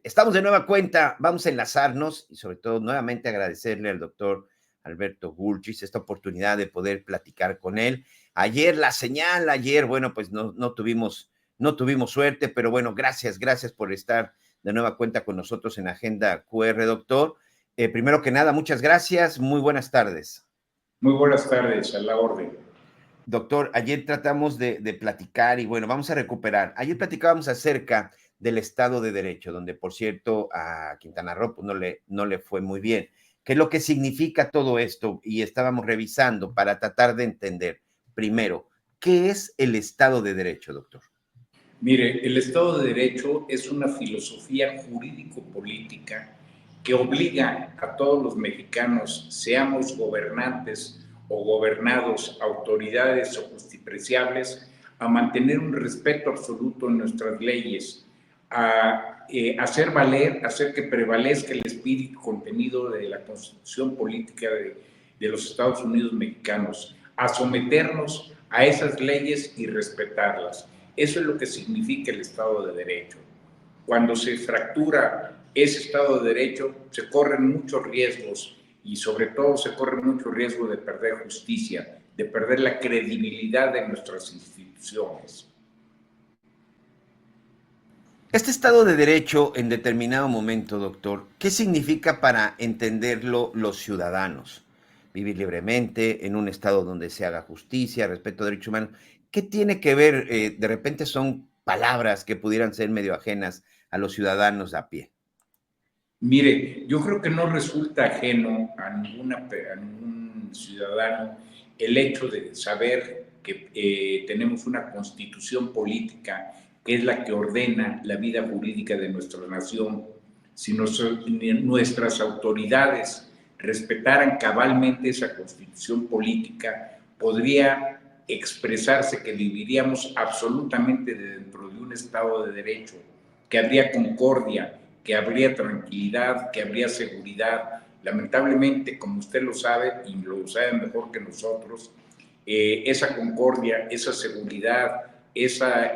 Estamos de nueva cuenta, vamos a enlazarnos y sobre todo nuevamente agradecerle al doctor Alberto Gulchis esta oportunidad de poder platicar con él. Ayer la señal, bueno, pues no tuvimos suerte, pero bueno, gracias por estar de nueva cuenta con nosotros en Agenda QR, doctor. Primero que nada, muchas gracias, muy buenas tardes. Muy buenas tardes, a la orden. Doctor, ayer tratamos de platicar y bueno, vamos a recuperar. Ayer platicábamos acerca del Estado de Derecho, donde por cierto a Quintana Roo pues, no le fue muy bien. ¿Qué es lo que significa todo esto? Y estábamos revisando para tratar de entender, primero, ¿qué es el Estado de Derecho, doctor? Mire, el Estado de Derecho es una filosofía jurídico-política que obliga a todos los mexicanos, seamos gobernantes o gobernados, autoridades o justipreciables, a mantener un respeto absoluto en nuestras leyes, a hacer que prevalezca el espíritu contenido de la Constitución Política de los Estados Unidos mexicanos, a someternos a esas leyes y respetarlas. Eso es lo que significa el Estado de Derecho. Cuando se fractura ese Estado de Derecho, se corren muchos riesgos y sobre todo se corre mucho riesgo de perder justicia, de perder la credibilidad de nuestras instituciones. Este Estado de Derecho en determinado momento, doctor, ¿qué significa para entenderlo los ciudadanos? Vivir libremente en un Estado donde se haga justicia, respeto a derechos humanos. ¿Qué tiene que ver? De repente son palabras que pudieran ser medio ajenas a los ciudadanos a pie. Mire, yo creo que no resulta ajeno a ningún ciudadano el hecho de saber que tenemos una constitución política que es la que ordena la vida jurídica de nuestra nación. Si nuestras autoridades respetaran cabalmente esa constitución política, podría expresarse que viviríamos absolutamente dentro de un Estado de Derecho, que habría concordia, que habría tranquilidad, que habría seguridad. Lamentablemente, como usted lo sabe y lo sabe mejor que nosotros, esa concordia, esa seguridad, esa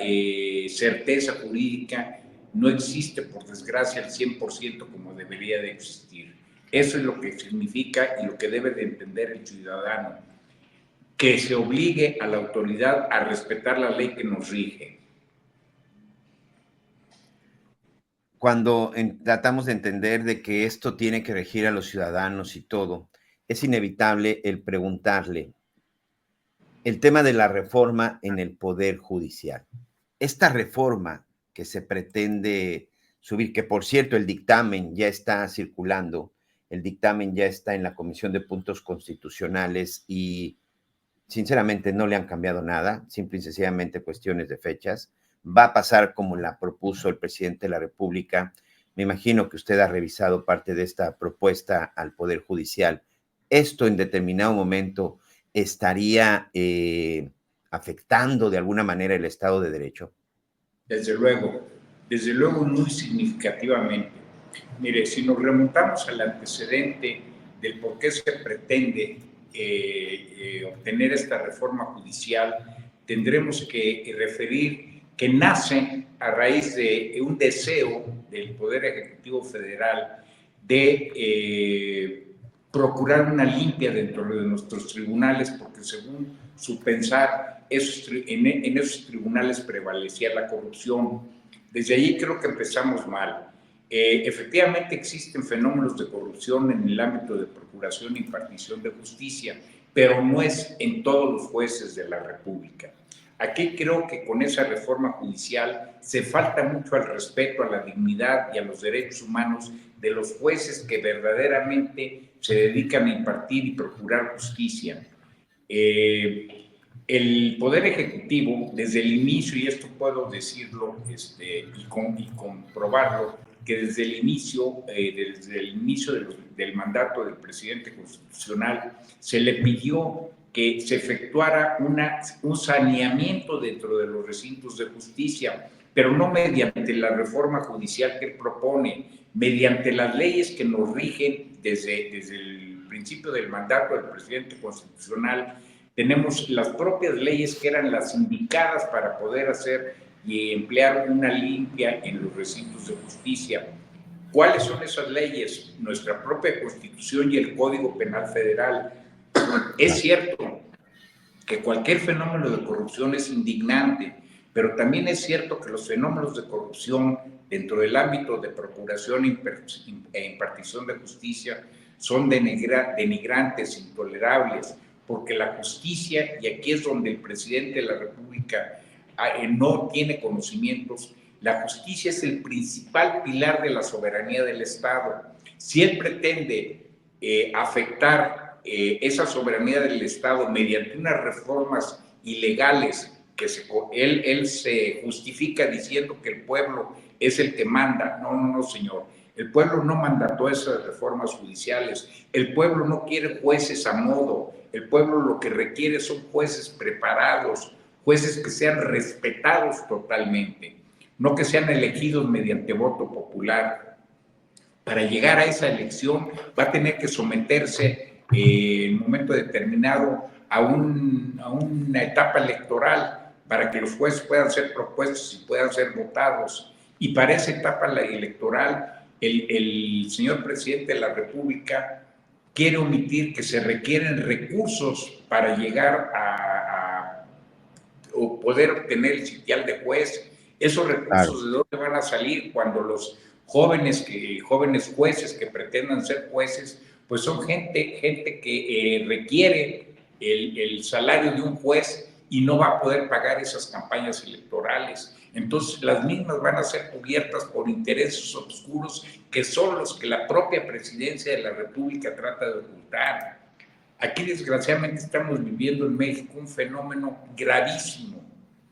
certeza jurídica no existe, por desgracia, al 100% como debería de existir. Eso es lo que significa y lo que debe de entender el ciudadano, que se obligue a la autoridad a respetar la ley que nos rige. Cuando tratamos de entender de que esto tiene que regir a los ciudadanos y todo, es inevitable el preguntarle el tema de la reforma en el Poder Judicial. Esta reforma que se pretende subir, que por cierto el dictamen ya está circulando, el dictamen ya está en la Comisión de Puntos Constitucionales y sinceramente no le han cambiado nada, simple y sencillamente cuestiones de fechas. Va a pasar como la propuso el presidente de la República. Me imagino que usted ha revisado parte de esta propuesta al Poder Judicial. Esto en determinado momento estaría afectando de alguna manera el Estado de Derecho. Desde luego muy significativamente. Mire, si nos remontamos al antecedente del por qué se pretende obtener esta reforma judicial, tendremos que referir que nace a raíz de un deseo del Poder Ejecutivo Federal de procurar una limpia dentro de nuestros tribunales, porque según su pensar, en esos tribunales prevalecía la corrupción. Desde ahí creo que empezamos mal. Efectivamente existen fenómenos de corrupción en el ámbito de procuración e impartición de justicia, pero no es en todos los jueces de la República. Aquí creo que con esa reforma judicial se falta mucho al respeto a la dignidad y a los derechos humanos de los jueces que verdaderamente se dedican a impartir y procurar justicia. El Poder Ejecutivo, desde el inicio, y esto puedo decirlo y comprobarlo, que desde el inicio del mandato del presidente constitucional se le pidió que se efectuara un saneamiento dentro de los recintos de justicia, pero no mediante la reforma judicial que él propone, mediante las leyes que nos rigen desde el principio del mandato del presidente constitucional. Tenemos las propias leyes que eran las indicadas para poder hacer y emplear una limpia en los recintos de justicia. ¿Cuáles son esas leyes? Nuestra propia Constitución y el Código Penal Federal. Es cierto que cualquier fenómeno de corrupción es indignante, pero también es cierto que los fenómenos de corrupción dentro del ámbito de procuración e impartición de justicia son denigrantes, intolerables, porque la justicia, y aquí es donde el presidente de la República no tiene conocimientos, la justicia es el principal pilar de la soberanía del Estado. Si él pretende afectar esa soberanía del Estado mediante unas reformas ilegales que él se justifica diciendo que el pueblo es el que manda. No, no, no, señor. El pueblo no mandató esas reformas judiciales. El pueblo no quiere jueces a modo. El pueblo lo que requiere son jueces preparados, jueces que sean respetados totalmente, no que sean elegidos mediante voto popular. Para llegar a esa elección va a tener que someterse en un momento determinado a una etapa electoral para que los jueces puedan ser propuestos y puedan ser votados. Y para esa etapa electoral, el señor presidente de la República quiere omitir que se requieren recursos para llegar o poder obtener el sitial de juez. Esos recursos, ¿de dónde van a salir cuando los jóvenes jueces que pretendan ser jueces, pues son gente que requiere el salario de un juez y no va a poder pagar esas campañas electorales? Entonces las mismas van a ser cubiertas por intereses oscuros que son los que la propia presidencia de la República trata de ocultar. Aquí desgraciadamente estamos viviendo en México un fenómeno gravísimo,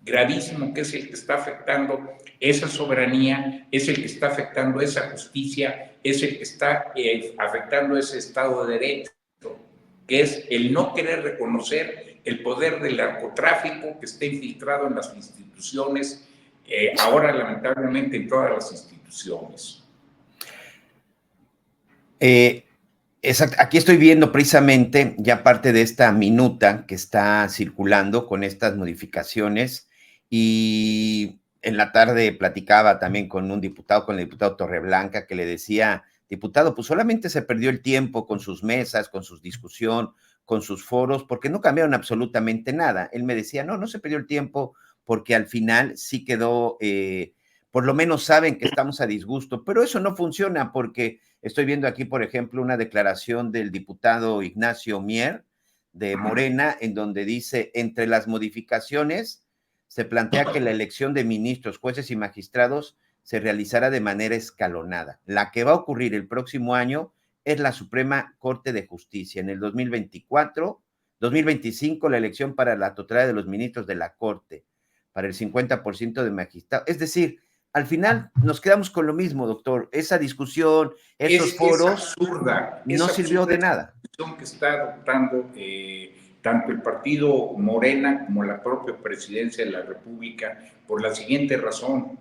gravísimo, que es el que está afectando esa soberanía, es el que está afectando esa justicia, es el que está afectando ese Estado de Derecho, que es el no querer reconocer el poder del narcotráfico que está infiltrado en las instituciones, ahora lamentablemente en todas las instituciones. Exacto. Aquí estoy viendo precisamente ya parte de esta minuta que está circulando con estas modificaciones, y en la tarde platicaba también con el diputado Torreblanca, que le decía: diputado, pues solamente se perdió el tiempo con sus mesas, con su discusión, con sus foros, porque no cambiaron absolutamente nada. Él me decía: no se perdió el tiempo porque al final sí quedó, por lo menos saben que estamos a disgusto, pero eso no funciona porque estoy viendo aquí, por ejemplo, una declaración del diputado Ignacio Mier de Morena, en donde dice: entre las modificaciones se plantea que la elección de ministros, jueces y magistrados se realizará de manera escalonada. La que va a ocurrir el próximo año es la Suprema Corte de Justicia. En el 2025, la elección para la totalidad de los ministros de la Corte, para el 50% de magistrados. Es decir, al final nos quedamos con lo mismo, doctor. Esa discusión, esos foros, no sirvió de nada. La discusión que está adoptando tanto el partido Morena como la propia presidencia de la República, por la siguiente razón: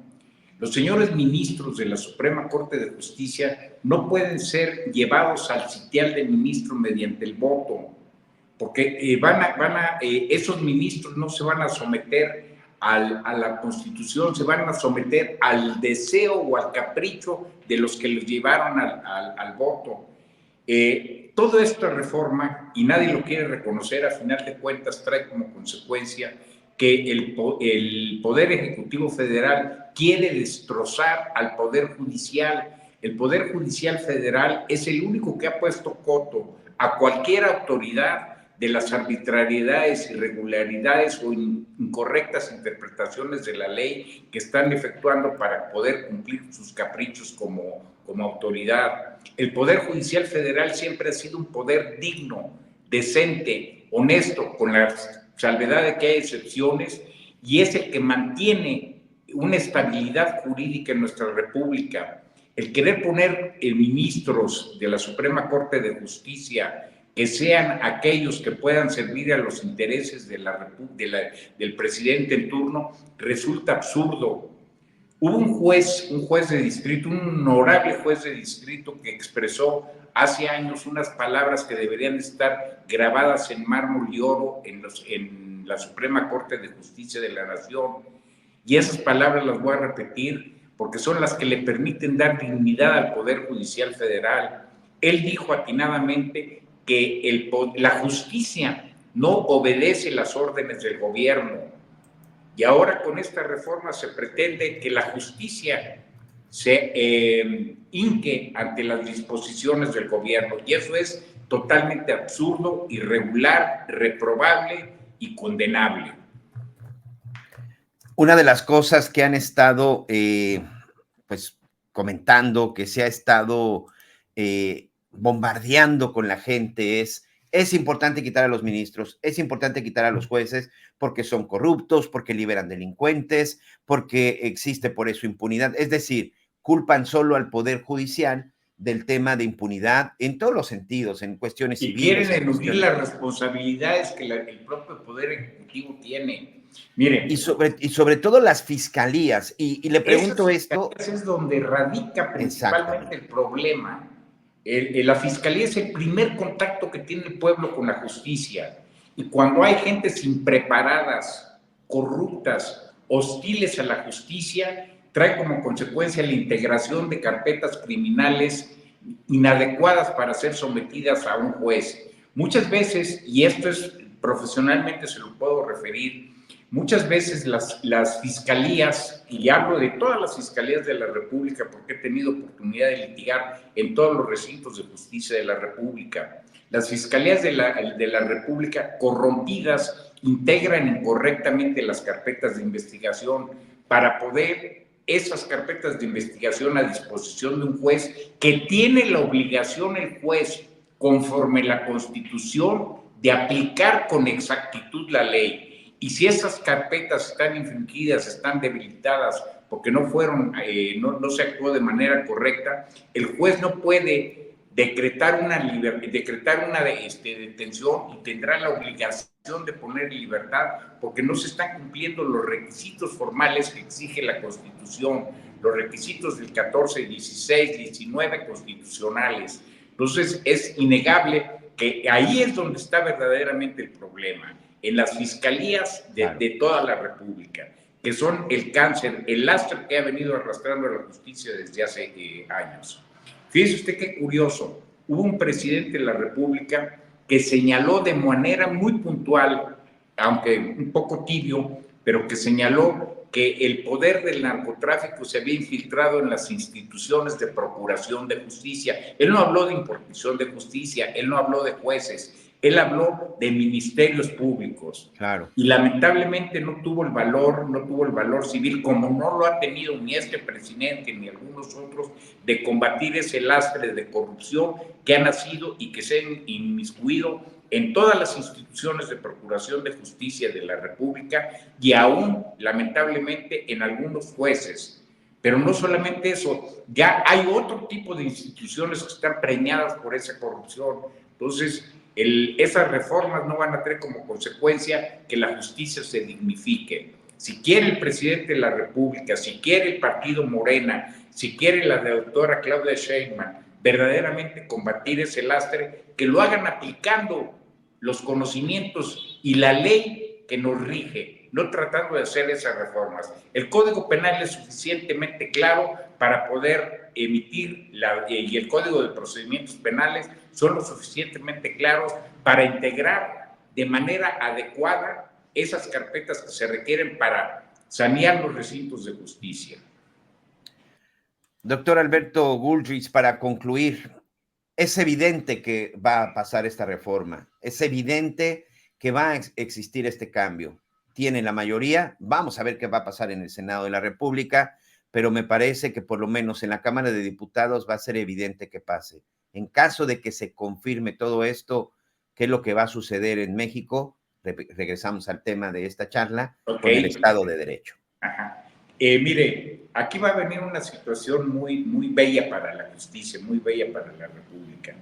los señores ministros de la Suprema Corte de Justicia no pueden ser llevados al sitial de ministro mediante el voto, porque esos ministros no se van a someter a la Constitución, se van a someter al deseo o al capricho de los que los llevaron al voto. Toda esta reforma, y nadie lo quiere reconocer, a final de cuentas trae como consecuencia que el Poder Ejecutivo Federal quiere destrozar al Poder Judicial. El Poder Judicial Federal es el único que ha puesto coto a cualquier autoridad de las arbitrariedades, irregularidades o incorrectas interpretaciones de la ley que están efectuando para poder cumplir sus caprichos como autoridad. El Poder Judicial Federal siempre ha sido un poder digno, decente, honesto, con la salvedad de que hay excepciones, y es el que mantiene una estabilidad jurídica en nuestra República. El querer poner ministros de la Suprema Corte de Justicia que sean aquellos que puedan servir a los intereses del presidente en turno resulta absurdo. Hubo un juez de distrito, un honorable juez de distrito, que expresó hace años unas palabras que deberían estar grabadas en mármol y oro en la Suprema Corte de Justicia de la Nación. Y esas palabras las voy a repetir porque son las que le permiten dar dignidad al Poder Judicial Federal. Él dijo atinadamente que la justicia no obedece las órdenes del gobierno, y ahora con esta reforma se pretende que la justicia se hinque ante las disposiciones del gobierno, y eso es totalmente absurdo, irregular, reprobable y condenable. Una de las cosas que han estado pues comentando, que se ha estado bombardeando con la gente es importante quitar a los ministros, es importante quitar a los jueces porque son corruptos, porque liberan delincuentes, porque existe por eso impunidad. Es decir, culpan solo al Poder Judicial del tema de impunidad en todos los sentidos, en cuestiones y civiles. quieren eludir las responsabilidades que el propio Poder Ejecutivo tiene. Miren, y sobre todo las fiscalías. Y le pregunto esto. Es donde radica principalmente el problema. La fiscalía es el primer contacto que tiene el pueblo con la justicia. Y cuando hay gentes impreparadas, corruptas, hostiles a la justicia, trae como consecuencia la integración de carpetas criminales inadecuadas para ser sometidas a un juez. Muchas veces, y esto es profesionalmente se lo puedo referir, muchas veces las fiscalías, y hablo de todas las fiscalías de la República porque he tenido oportunidad de litigar en todos los recintos de justicia de la República, las fiscalías de la República corrompidas integran incorrectamente las carpetas de investigación para poder esas carpetas de investigación a disposición de un juez que tiene la obligación el juez, conforme la Constitución, de aplicar con exactitud la ley. Y si esas carpetas están infringidas, están debilitadas, porque no se actuó de manera correcta, el juez no puede decretar una detención y tendrá la obligación de poner en libertad porque no se están cumpliendo los requisitos formales que exige la Constitución, los requisitos del 14, 16, 19 constitucionales. Entonces es innegable que ahí es donde está verdaderamente el problema, en las fiscalías de toda la República, que son el cáncer, el lastre que ha venido arrastrando a la justicia desde hace años. Fíjese usted qué curioso, hubo un presidente de la República que señaló de manera muy puntual, aunque un poco tibio, pero que señaló que el poder del narcotráfico se había infiltrado en las instituciones de procuración de justicia. Él no habló de impartición de justicia, él no habló de jueces, él habló de ministerios públicos. Claro. Y lamentablemente no tuvo el valor civil, como no lo ha tenido ni este presidente ni algunos otros, de combatir ese lastre de corrupción que ha nacido y que se ha inmiscuido en todas las instituciones de procuración de justicia de la República y aún, lamentablemente, en algunos jueces. Pero no solamente eso, ya hay otro tipo de instituciones que están preñadas por esa corrupción. Entonces, esas reformas no van a tener como consecuencia que la justicia se dignifique. Si quiere el presidente de la República, si quiere el partido Morena, si quiere la doctora Claudia Sheinbaum verdaderamente combatir ese lastre, que lo hagan aplicando los conocimientos y la ley que nos rige, no tratando de hacer esas reformas. El Código Penal es suficientemente claro para poder emitir, y el Código de Procedimientos Penales son lo suficientemente claros para integrar de manera adecuada esas carpetas que se requieren para sanear los recintos de justicia. Doctor Alberto Gulrich, para concluir, es evidente que va a pasar esta reforma, es evidente que va a existir este cambio. Tiene la mayoría, vamos a ver qué va a pasar en el Senado de la República, pero me parece que por lo menos en la Cámara de Diputados va a ser evidente que pase. En caso de que se confirme todo esto, ¿qué es lo que va a suceder en México? Regresamos al tema de esta charla, con el Estado de Derecho. Ajá. Mire, aquí va a venir una situación muy, muy bella para la justicia, muy bella para la República,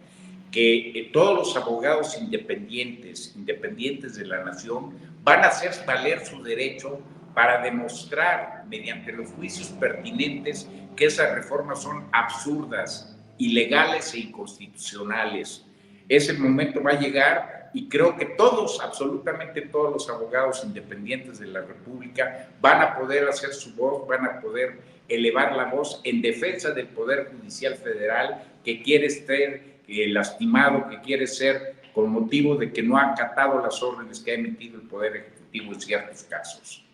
que todos los abogados independientes de la nación van a hacer valer su derecho para demostrar mediante los juicios pertinentes que esas reformas son absurdas, ilegales e inconstitucionales. Ese momento va a llegar y creo que todos, absolutamente todos los abogados independientes de la República van a poder hacer su voz, van a poder elevar la voz en defensa del Poder Judicial Federal, que quiere ser lastimado, que quiere ser con motivo de que no ha acatado las órdenes que ha emitido el Poder Ejecutivo en ciertos casos.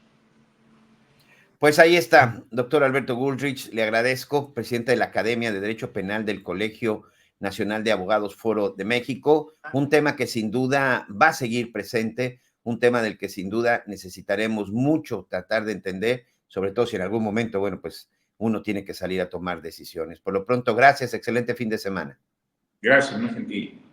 Pues ahí está, doctor Alberto Bullrich, le agradezco, presidente de la Academia de Derecho Penal del Colegio Nacional de Abogados Foro de México, un tema que sin duda va a seguir presente, un tema del que sin duda necesitaremos mucho tratar de entender, sobre todo si en algún momento, bueno, pues uno tiene que salir a tomar decisiones. Por lo pronto, gracias, excelente fin de semana. Gracias, muy gentil.